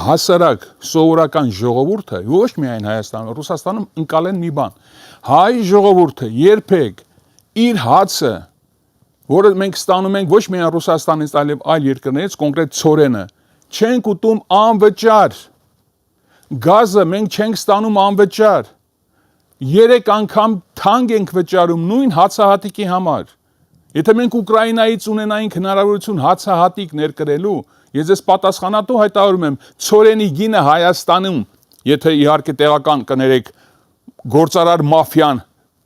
հասարակ սովորական ժողովուրդը, ոչ միայն Հայաստանում, Ռուսաստանում ընկալեն մի բան։ Հայ ժողովուրդը երբեք իր հացը, որը մենք ստանում ենք ոչ միայն Ռուսաստանից, այլև այլ երկրներից, կոնկրետ ցորենը, չենք ուտում անվճար։ Գազը մենք չենք ստանում անվճար։ 3 անգամ թանկ ենք վճարում նույն հացահատիկի համար։ Եթե մենք Ուկրաինայից ունենայինք հնարավորություն հացահատիկ ներկրելու, ես ես պատասխանատու հայտարարում եմ, ցորենի գինը Հայաստանում, եթե իհարկե տեղական կներեք գործարար մաֆիան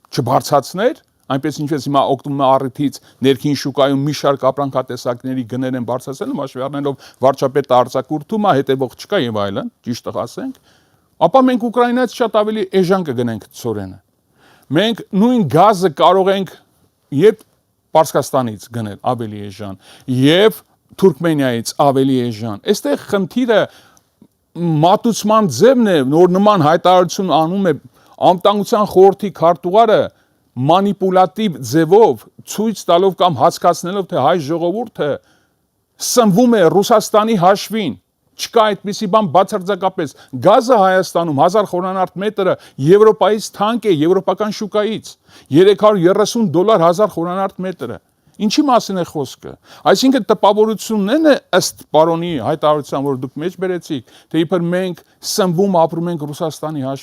չբարձրացներ, այնպես ինչպես հիմա օգտվում է առիթից ներքին շուկայում մի շարք ապրանքատեսակների գներ են բարձրացնում, հաշվի առնելով վարչապետը արձակուրդում է, հետևող չկա եւ այլն, ճիշտը ասենք, ապա մենք Ուկրաինայից շատ ավելի էժան կգնենք ցորենը։ Մենք նույն գազը կարող ենք եւ Պարսկաստանից գնել ավելի էժան եւ Թուրքմենիայից ավելի էժան։ Այստեղ խնդիրը մատուցման ձևն է, որ նման հայտարարություն անում է անվտանգության խորհրդի քարտուղարը մանիպուլատիվ ձևով ցույց տալով կամ հասկացնելով, թե հայ ժողովուրդը սնվում է Ռուսաստանի հաշվին։ Չկա այդպիսի բան բացարձակապես։ Գազը Հայաստանում 1000 խորանարդ մետրը Եվրոպայից թանկ է, եվրոպական շուկայից։ $330 1000 խորանարդ մետրը։ Ինչի մասին է խոսքը։ Այսինքն տպավորությունն է ըստ պարոնի հայտարարության, որ դուք մեջ բերեցիք, թե իբր մենք սնվում ապրում ենք Ռուսաստանի հաշվին։